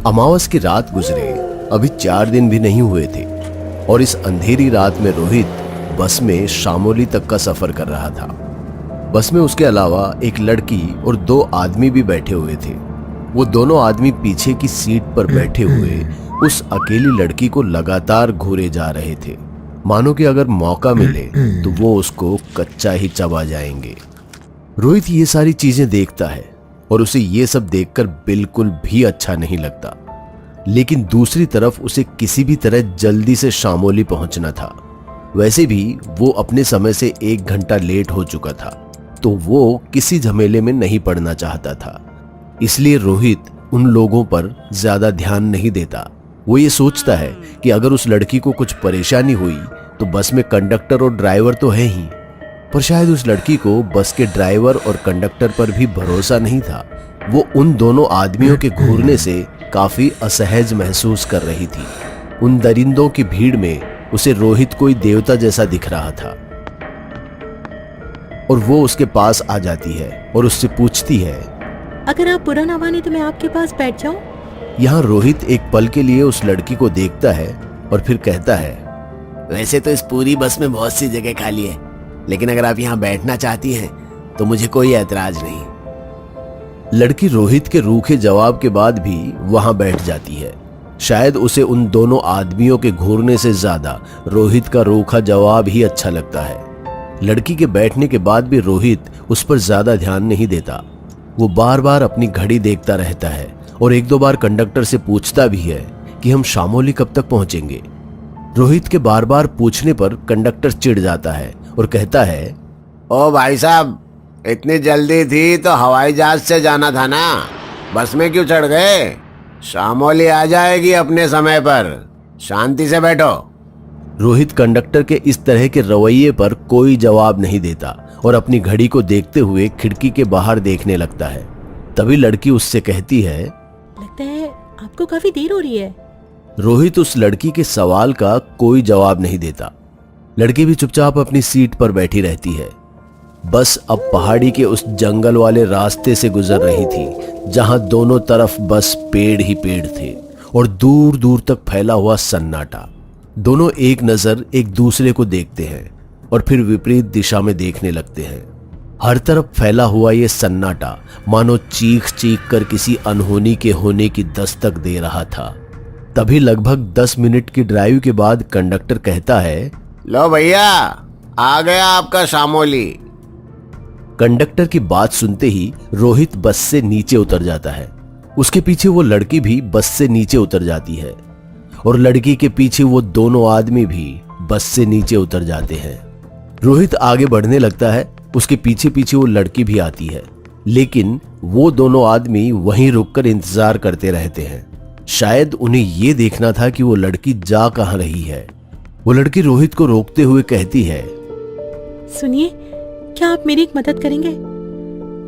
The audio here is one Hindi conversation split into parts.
अमावस की रात गुजरे अभी 4 दिन भी नहीं हुए थे और इस अंधेरी रात में रोहित बस में शामोली तक का सफर कर रहा था। बस में उसके अलावा एक लड़की और 2 आदमी भी बैठे हुए थे। वो दोनों आदमी पीछे की सीट पर बैठे हुए उस अकेली लड़की को लगातार घूरे जा रहे थे, मानो कि अगर मौका मिले तो वो उसको कच्चा ही चबा जाएंगे। रोहित ये सारी चीजें देखता है और उसे ये सब देखकर बिल्कुल भी अच्छा नहीं लगता, लेकिन दूसरी तरफ उसे किसी भी तरह जल्दी से शामोली पहुंचना था। वैसे भी वो अपने समय से 1 घंटा लेट हो चुका था, तो वो किसी झमेले में नहीं पड़ना चाहता था। इसलिए रोहित उन लोगों पर ज्यादा ध्यान नहीं देता। वो ये सोचता है कि अगर उस लड़की को कुछ परेशानी हुई तो बस में कंडक्टर और ड्राइवर तो है ही, पर शायद उस लड़की को बस के ड्राइवर और कंडक्टर पर भी भरोसा नहीं था। वो उन दोनों आदमियों के घूरने से काफी असहज महसूस कर रही थी। उन दरिंदों की भीड़ में उसे रोहित कोई देवता जैसा दिख रहा था और वो उसके पास आ जाती है और उससे पूछती है, अगर आप बुरा ना माने तो मैं आपके पास बैठ जाऊं? यहाँ रोहित एक पल के लिए उस लड़की को देखता है और फिर कहता है, वैसे तो इस पूरी बस में बहुत सी जगह खाली है, लेकिन अगर आप यहाँ बैठना चाहती हैं तो मुझे कोई ऐतराज नहीं। लड़की रोहित के रूखे जवाब के बाद भी वहां बैठ जाती है। शायद उसे उन दोनों आदमियों के घूरने से ज्यादा रोहित का रूखा जवाब ही अच्छा लगता है। लड़की के बैठने के बाद भी रोहित उस पर ज्यादा ध्यान नहीं देता। वो बार बार अपनी घड़ी देखता रहता है और 1-2 बार कंडक्टर से पूछता भी है कि हम शामोली कब तक पहुंचेंगे। रोहित के बार बार पूछने पर कंडक्टर चिढ़ जाता है और कहता है, ओ भाई साहब, इतनी जल्दी थी तो हवाई जहाज से जाना था ना, बस में क्यों चढ़ गए? शामोली आ जाएगी अपने समय पर, शांति से बैठो। रोहित कंडक्टर के इस तरह के रवैये पर कोई जवाब नहीं देता और अपनी घड़ी को देखते हुए खिड़की के बाहर देखने लगता है। तभी लड़की उससे कहती है, लगता है आपको काफी देर हो रही है। रोहित उस लड़की के सवाल का कोई जवाब नहीं देता। लड़की भी चुपचाप अपनी सीट पर बैठी रहती है। बस अब पहाड़ी के उस जंगल वाले रास्ते से गुजर रही थी जहां दोनों तरफ बस पेड़ ही पेड़ थे और दूर दूर तक फैला हुआ सन्नाटा। दोनों एक नजर एक दूसरे को देखते हैं और फिर विपरीत दिशा में देखने लगते हैं। हर तरफ फैला हुआ ये सन्नाटा मानो चीख चीख कर किसी अनहोनी के होने की दस्तक दे रहा था। तभी लगभग 10 मिनट की ड्राइव के बाद कंडक्टर कहता है, लो भैया, आ गया आपका शामोली। कंडक्टर की बात सुनते ही रोहित बस से नीचे उतर जाता है। उसके पीछे वो लड़की भी बस से नीचे उतर जाती है और लड़की के पीछे वो दोनों आदमी भी बस से नीचे उतर जाते हैं। रोहित आगे बढ़ने लगता है। उसके पीछे पीछे वो लड़की भी आती है, लेकिन वो दोनों आदमी वहीं रुककर इंतजार करते रहते हैं। शायद उन्हें ये देखना था कि वो लड़की जा कहां रही है। वो लड़की रोहित को रोकते हुए कहती है, सुनिए, क्या आप मेरी एक मदद करेंगे?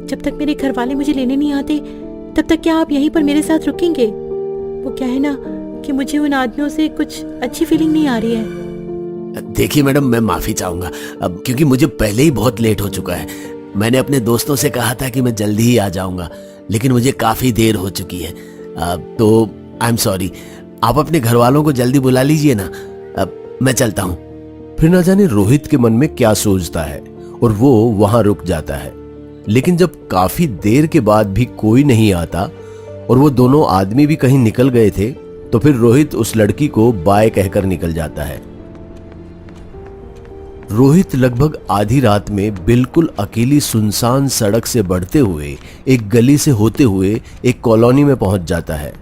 जब तक मेरे घर वाले मुझे लेने नहीं आते तब तक क्या आप यहीं पर मेरे साथ रुकेंगे? वो क्या है ना कि मुझे उन आदमियों से कुछ अच्छी फीलिंग नहीं आ रही है। देखिए मैडम, मैं माफी चाहूंगा अब, क्योंकि मुझे पहले ही बहुत लेट हो चुका है। मैंने अपने दोस्तों से कहा था कि मैं जल्दी ही आ जाऊंगा, लेकिन मुझे काफी देर हो चुकी है। तो आई एम सॉरी। आप अपने घर वालों को जल्दी बुला लीजिए ना, अब मैं चलता हूँ। फिर न जाने रोहित के मन में क्या सोचता है और वो वहां रुक जाता है। लेकिन जब काफी देर के बाद भी कोई नहीं आता और वो दोनों आदमी भी कहीं निकल गए थे, तो फिर रोहित उस लड़की को बाय कहकर निकल जाता है। रोहित लगभग आधी रात में बिल्कुल अकेली सुनसान सड़क से बढ़ते हुए एक गली से होते हुए एक कॉलोनी में पहुंच जाता है।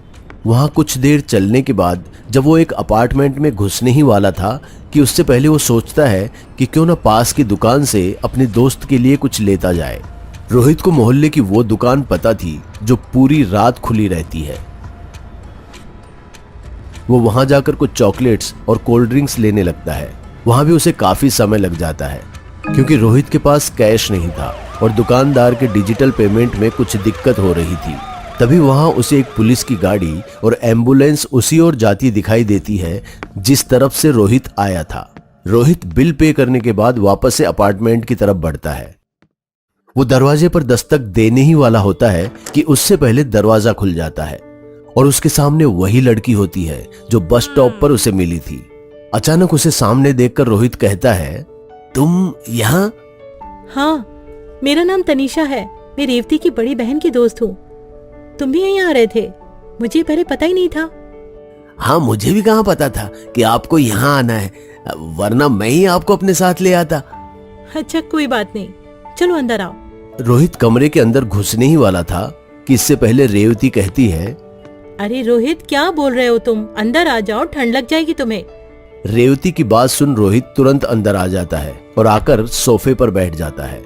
वहां कुछ देर चलने के बाद जब वो एक अपार्टमेंट में घुसने ही वाला था कि उससे पहले वो सोचता है कि क्यों ना पास की दुकान से अपने दोस्त के लिए कुछ लेता जाए। रोहित को मोहल्ले की वो दुकान पता थी जो पूरी रात खुली रहती है। वो वहां जाकर कुछ चॉकलेट्स और कोल्ड ड्रिंक्स लेने लगता है। वहां भी उसे काफी समय लग जाता है क्योंकि रोहित के पास कैश नहीं था और दुकानदार के डिजिटल पेमेंट में कुछ दिक्कत हो रही थी। तभी वहां उसे एक पुलिस की गाड़ी और एम्बुलेंस उसी ओर जाती दिखाई देती है जिस तरफ से रोहित आया था। रोहित बिल पे करने के बाद वापस से अपार्टमेंट की तरफ बढ़ता है। वो दरवाजे पर दस्तक देने ही वाला होता है कि उससे पहले दरवाजा खुल जाता है और उसके सामने वही लड़की होती है जो बस स्टॉप पर उसे मिली थी। अचानक उसे सामने देखकर रोहित कहता है, तुम यहाँ? हाँ, मेरा नाम तनीषा है। मैं रेवती की बड़ी बहन की दोस्त हूँ। तुम भी यहीं आ रहे थे? मुझे पहले पता ही नहीं था। हाँ, मुझे भी कहाँ पता था कि आपको यहाँ आना है, वरना मैं ही आपको अपने साथ ले आता। अच्छा, कोई बात नहीं, चलो अंदर आओ। रोहित कमरे के अंदर घुसने ही वाला था कि इससे पहले रेवती कहती है, अरे रोहित, क्या बोल रहे हो तुम? अंदर आ जाओ, ठंड लग जाएगी तुम्हें। रेवती की बात सुन रोहित तुरंत अंदर आ जाता है और आकर सोफे पर बैठ जाता है।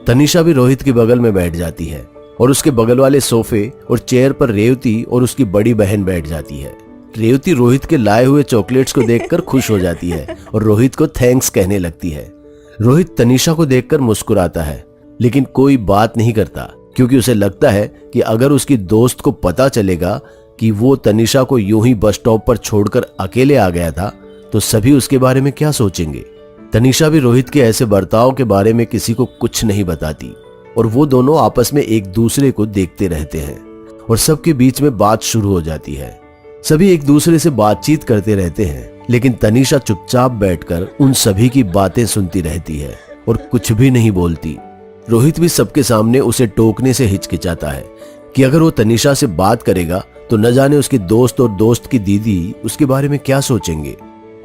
तनीषा भी रोहित के बगल में बैठ जाती है और उसके बगल वाले सोफे और चेयर पर रेवती और उसकी बड़ी बहन बैठ जाती है। रेवती रोहित के लाए हुए चॉकलेट्स को देखकर खुश हो जाती है और रोहित को थैंक्स कहने लगती है। रोहित तनीषा को देखकर मुस्कुराता है, लेकिन कोई बात नहीं करता, क्योंकि उसे लगता है कि अगर उसकी दोस्त को पता चलेगा कि वो तनीषा को यूं ही बस स्टॉप पर छोड़कर अकेले आ गया था, तो सभी उसके बारे में क्या सोचेंगे। तनीषा भी रोहित के ऐसे बर्ताव के बारे में किसी को कुछ नहीं बताती और वो दोनों आपस में एक दूसरे को देखते रहते हैं और सबके बीच में बात शुरू हो जाती है। सभी एक दूसरे से बातचीत करते रहते हैं, लेकिन तनीषा चुपचाप बैठकर उन सभी की बातें सुनती रहती है और कुछ भी नहीं बोलती। रोहित भी सबके सामने उसे टोकने से हिचकिचाता है कि अगर वो तनीषा से बात करेगा तो न जाने उसके दोस्त और दोस्त की दीदी उसके बारे में क्या सोचेंगे।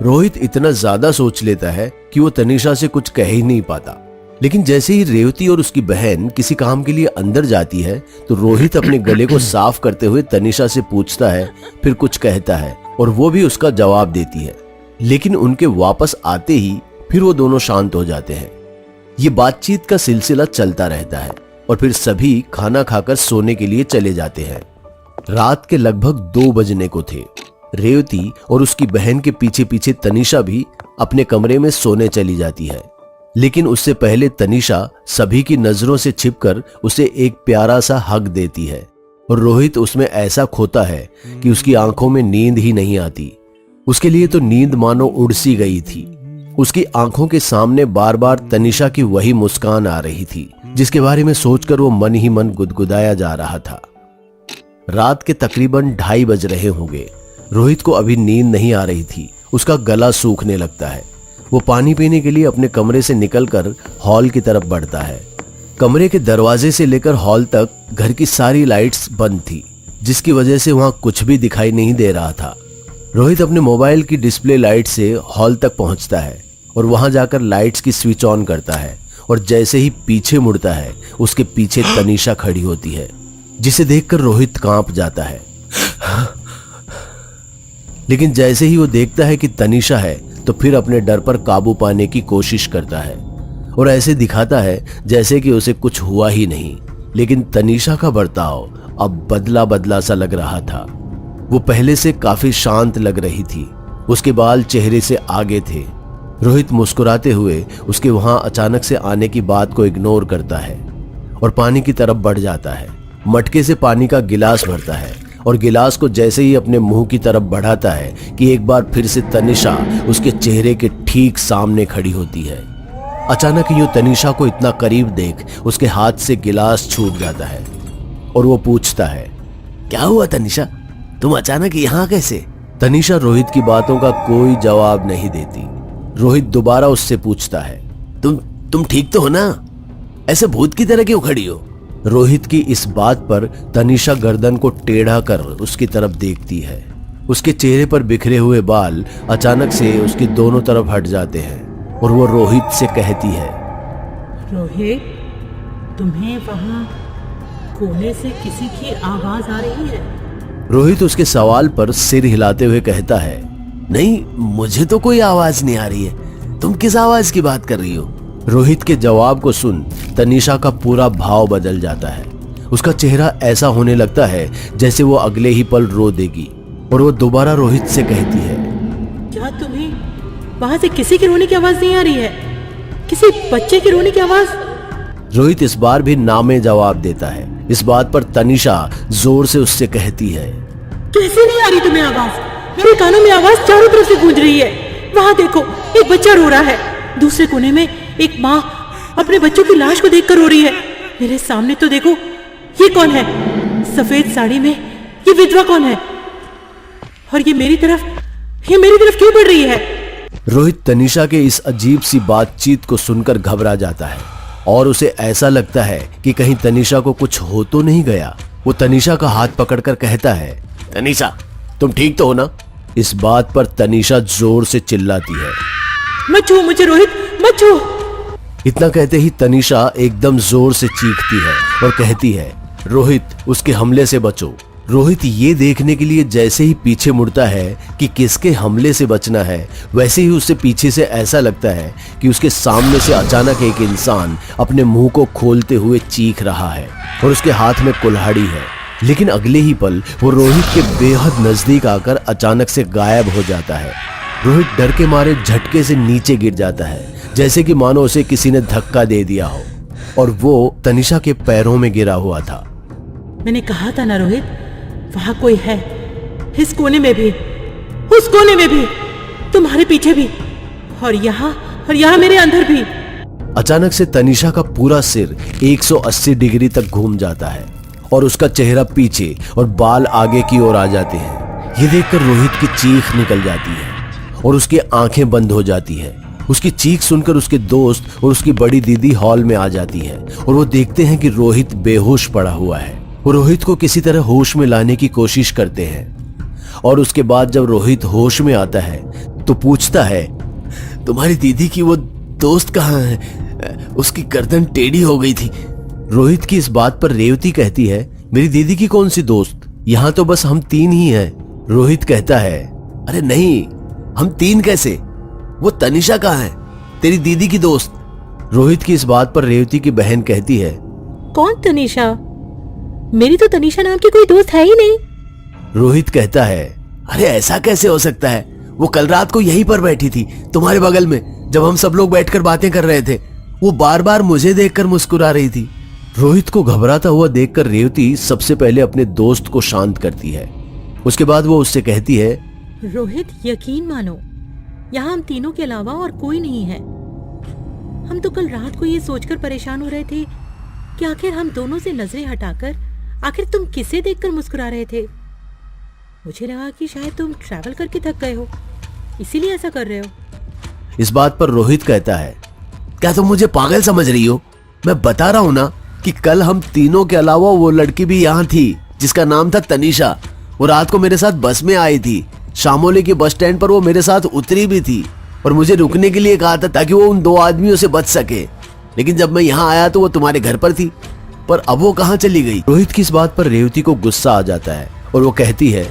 रोहित इतना ज्यादा सोच लेता है कि वो तनीषा से कुछ कह ही नहीं पाता। लेकिन जैसे ही रेवती और उसकी बहन किसी काम के लिए अंदर जाती है तो रोहित अपने गले को साफ करते हुए तनीषा से पूछता है, फिर कुछ कहता है और वो भी उसका जवाब देती है। लेकिन उनके वापस आते ही फिर वो दोनों शांत हो जाते हैं। ये बातचीत का सिलसिला चलता रहता है और फिर सभी खाना खाकर सोने के लिए चले जाते हैं। रात के लगभग 2 बजने को थे। रेवती और उसकी बहन के पीछे पीछे तनीषा भी अपने कमरे में सोने चली जाती है, लेकिन उससे पहले तनीषा सभी की नजरों से छिपकर उसे एक प्यारा सा हग देती है और रोहित उसमें ऐसा खोता है कि उसकी आंखों में नींद ही नहीं आती। उसके लिए तो नींद मानो उड़ सी गई थी। उसकी आंखों के सामने बार बार तनीषा की वही मुस्कान आ रही थी, जिसके बारे में सोचकर वो मन ही मन गुदगुदाया जा रहा था। रात के तकरीबन 2:30 बज रहे होंगे। रोहित को अभी नींद नहीं आ रही थी। उसका गला सूखने लगता है। वो पानी पीने के लिए अपने कमरे से निकलकर हॉल की तरफ बढ़ता है। कमरे के दरवाजे से लेकर हॉल तक घर की सारी लाइट्स बंद थी, जिसकी वजह से वहां कुछ भी दिखाई नहीं दे रहा था। रोहित अपने मोबाइल की डिस्प्ले लाइट से हॉल तक पहुंचता है और वहां जाकर लाइट्स की स्विच ऑन करता है और जैसे ही पीछे मुड़ता है उसके पीछे तनीषा खड़ी होती है, जिसे देखकर रोहित कांप जाता है। लेकिन जैसे ही वो देखता है कि तनीषा है तो फिर अपने डर पर काबू पाने की कोशिश करता है और ऐसे दिखाता है जैसे कि उसे कुछ हुआ ही नहीं। लेकिन तनीषा का बर्ताव अब बदला बदला सा लग रहा था। वो पहले से काफी शांत लग रही थी। उसके बाल चेहरे से आगे थे। रोहित मुस्कुराते हुए उसके वहां अचानक से आने की बात को इग्नोर करता है और पानी की तरफ बढ़ जाता है। मटके से पानी का गिलास भरता है और गिलास को जैसे ही अपने मुंह की तरफ बढ़ाता है कि एक बार फिर से तनीषा उसके चेहरे के ठीक सामने खड़ी होती है। अचानक यूं तनीषा को इतना करीब देख उसके हाथ से गिलास छूट जाता है और वो पूछता है, क्या हुआ तनीषा, तुम अचानक यहाँ कैसे? तनीषा रोहित की बातों का कोई जवाब नहीं देती। रोहित दोबारा उससे पूछता है, तुम ठीक तो हो ना? ऐसे भूत की तरह क्यों खड़ी हो? रोहित की इस बात पर तनीषा गर्दन को टेढ़ा कर उसकी तरफ देखती है। उसके चेहरे पर बिखरे हुए बाल अचानक से उसकी दोनों तरफ हट जाते हैं और वो रोहित से कहती है, रोहित, तुम्हें वहां कोने से किसी की आवाज आ रही है? रोहित उसके सवाल पर सिर हिलाते हुए कहता है, नहीं, मुझे तो कोई आवाज नहीं आ रही है। तुम किस आवाज की बात कर रही हो? रोहित के जवाब को सुन तनीषा का पूरा भाव बदल जाता है। उसका चेहरा ऐसा होने लगता है जैसे वो अगले ही पल रो देगी और वो दोबारा रोहित से कहती है, क्या तुम्हें वहां से किसी की रोने की आवाज नहीं आ रही है? किसी बच्चे की रोने की आवाज? रोहित इस बार भी ना में जवाब देता है। इस बात पर तनीषा जोर से उससे कहती है, कैसे नहीं आ रही तुम्हें आवाज? मेरे कानों में आवाज चारों तरफ से गूंज रही है। वहां देखो, एक बच्चा रो रहा है। दूसरे कोने में एक माँ अपने बच्चों की लाश को देखकर रो रही है। मेरे सामने तो देखो, ये कौन है? सफेद साड़ी में ये विधवा कौन है? और ये मेरी तरफ क्यों बढ़ रही है? रोहित तनीषा के इस अजीब सी बातचीत को सुनकर घबरा जाता है और उसे ऐसा लगता है कि कहीं तनीषा को कुछ हो तो नहीं गया। वो तनीषा का हाथ पकड़कर कहता है, तनीषा, तुम ठीक तो हो ना? इस बात पर तनीषा जोर से चिल्लाती है, मत छू मुझे रोहित, मत छू। इतना कहते ही तनीषा एकदम जोर से चीखती है और कहती है, रोहित, उसके हमले से बचो। रोहित ये देखने के लिए जैसे ही पीछे मुड़ता है कि किसके हमले से बचना है, वैसे ही उसे पीछे से ऐसा लगता है कि उसके सामने से अचानक एक इंसान अपने मुंह को खोलते हुए चीख रहा है और उसके हाथ में कुल्हाड़ी है। लेकिन अगले ही पल वो रोहित के बेहद नजदीक आकर अचानक से गायब हो जाता है। रोहित डर के मारे झटके से नीचे गिर जाता है, जैसे कि मानो उसे किसी ने धक्का दे दिया हो, और वो तनीषा के पैरों में गिरा हुआ था। मैंने कहा था ना रोहित, वहां कोई है, इस कोने में भी, उस कोने में भी, तुम्हारे पीछे भी, और यहाँ मेरे अंदर भी। अचानक से तनीषा का पूरा सिर 180 डिग्री तक घूम जाता है और उसका चेहरा पीछे और बाल आगे की ओर आ जाते हैं। ये देखकर रोहित की चीख निकल जाती है और उसकी आंखें बंद हो जाती है। उसकी चीख सुनकर उसके दोस्त और उसकी बड़ी दीदी हॉल में आ जाती हैं और वो देखते हैं कि रोहित बेहोश पड़ा हुआ है। वो रोहित को किसी तरह होश में लाने की कोशिश करते हैं और उसके बाद जब रोहित होश में आता है तो पूछता है, तुम्हारी दीदी की वो दोस्त कहाँ है? उसकी गर्दन टेढ़ी हो गई थी। रोहित की इस बात पर रेवती कहती है, मेरी दीदी की कौन सी दोस्त, यहाँ तो बस हम 3 ही हैं। रोहित कहता है, अरे नहीं, हम 3 कैसे? वो तनीषा कहाँ है, तेरी दीदी की दोस्त? रोहित की इस बात पर रेवती की बहन कहती है, कौन तनीषा? मेरी तो तनीषा नाम की कोई दोस्त है ही नहीं। रोहित कहता है, अरे ऐसा कैसे हो सकता है? वो कल रात को यहीं पर बैठी थी, तुम्हारे बगल में, जब हम सब लोग बैठकर बातें कर रहे थे। वो बार बार मुझे देखकर मुस्कुरा रही थी। रोहित को घबराता हुआ देखकर रेवती सबसे पहले अपने दोस्त को शांत करती है। उसके बाद वो उससे कहती है, रोहित, यकीन मानो, यहाँ हम तीनों के अलावा और कोई नहीं है। हम तो कल रात को ये सोचकर परेशान हो रहे थे कि आखिर हम दोनों से नजरें हटाकर आखिर तुम किसे देखकर मुस्कुरा रहे थे। मुझे लगा कि शायद तुम ट्रैवल करके थक गए हो, इसीलिए ऐसा कर रहे हो। इस बात पर रोहित कहता है, क्या तुम मुझे पागल समझ रही हो? मैं बता रहा हूं ना कि कल हम तीनों के अलावा वो लड़की भी यहाँ थी जिसका नाम था तनीषा। वो रात को मेरे साथ बस में आई थी। शामोली के बस स्टैंड पर वो मेरे साथ उतरी भी थी और मुझे रुकने के लिए कहा था ताकि वो उन 2 आदमियों से बच सके। लेकिन जब मैं यहाँ आया तो वो तुम्हारे घर पर थी, पर अब वो कहाँ चली गई? रोहित की इस बात पर रेवती को गुस्सा आ जाता है और वो कहती है,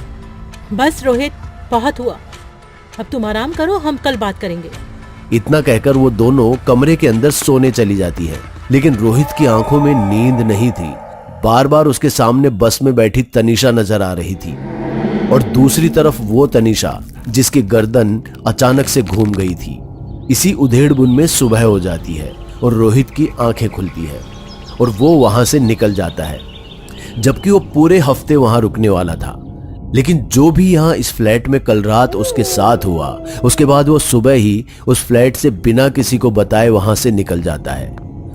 बस रोहित, बहुत हुआ, अब तुम आराम करो, हम कल बात करेंगे। इतना कहकर वो दोनों कमरे के अंदर सोने चली जाती है। लेकिन रोहित की आंखों में नींद नहीं थी। बार बार उसके सामने बस में बैठी तनीषा नजर आ रही थी और दूसरी तरफ वो तनीषा जिसकी गर्दन अचानक से घूम गई थी। इसी उधेड़-बुन में सुबह हो जाती है और रोहित की आंखें खुलती है और वो वहां से निकल जाता है, जबकि वो पूरे हफ्ते वहां रुकने वाला था। लेकिन जो भी यहाँ इस फ्लैट में कल रात उसके साथ हुआ, उसके बाद वो सुबह ही उस फ्लैट से बिना किसी को बताए वहां से निकल जाता है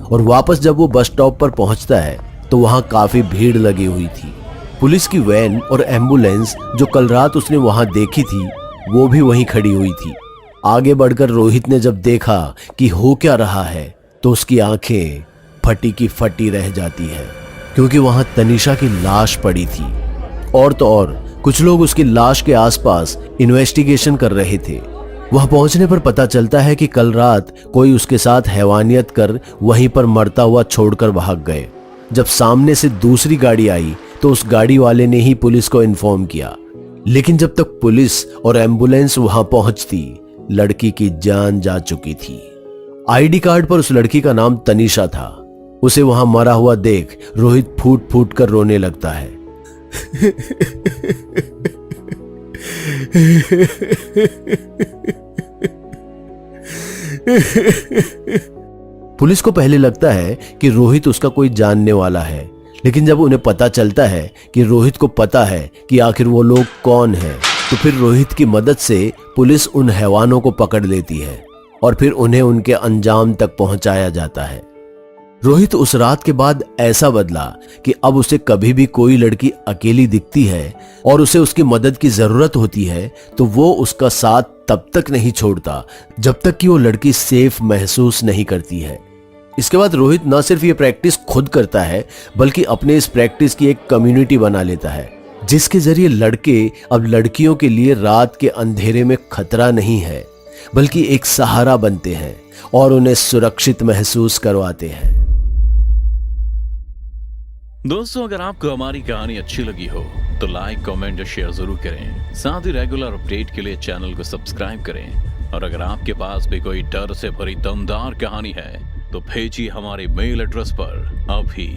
और वापस जब वो बस स्टॉप पर पहुंचता है तो वहां काफी भीड़ लगी हुई थी। पुलिस की वैन और एम्बुलेंस जो कल रात उसने वहां देखी थी वो भी वहीं खड़ी हुई थी। आगे बढ़कर रोहित ने जब देखा कि हो क्या रहा है तो उसकी आंखें फटी की फटी रह जाती है, क्योंकि वहां तनीषा की लाश पड़ी थी। और तो और कुछ लोग उसकी लाश के आसपास इन्वेस्टिगेशन कर रहे थे। वहां पहुंचने पर पता चलता है कि कल रात कोई उसके साथ हैवानियत कर वहीं पर मरता हुआ छोड़कर भाग गए। जब सामने से दूसरी गाड़ी आई तो उस गाड़ी वाले ने ही पुलिस को इन्फॉर्म किया। लेकिन जब तक पुलिस और एम्बुलेंस वहां पहुंचती, लड़की की जान जा चुकी थी। आईडी कार्ड पर उस लड़की का नाम तनीषा था। उसे वहां मरा हुआ देख रोहित फूट फूट कर रोने लगता है। पुलिस को पहले लगता है कि रोहित उसका कोई जानने वाला है, लेकिन जब उन्हें पता चलता है कि रोहित को पता है कि आखिर वो लोग कौन हैं, तो फिर रोहित की मदद से पुलिस उन हैवानों को पकड़ लेती है और फिर उन्हें उनके अंजाम तक पहुंचाया जाता है। रोहित उस रात के बाद ऐसा बदला कि अब उसे कभी भी कोई लड़की अकेली दिखती है और उसे उसकी मदद की जरूरत होती है तो वो उसका साथ तब तक नहीं छोड़ता जब तक कि वो लड़की सेफ महसूस नहीं करती है। इसके बाद रोहित न सिर्फ ये प्रैक्टिस खुद करता है बल्कि अपने इस प्रैक्टिस की एक कम्युनिटी बना लेता है, जिसके जरिए लड़के अब लड़कियों के लिए रात के अंधेरे में खतरा नहीं है बल्कि एक सहारा बनते हैं और उन्हें सुरक्षित महसूस करवाते हैं। दोस्तों, अगर आपको हमारी कहानी अच्छी लगी हो तो लाइक, कमेंट और शेयर जरूर करें। साथ ही रेगुलर अपडेट के लिए चैनल को सब्सक्राइब करें। और अगर आपके पास भी कोई डर से भरी दमदार कहानी है तो भेजिए हमारे मेल एड्रेस पर अभी।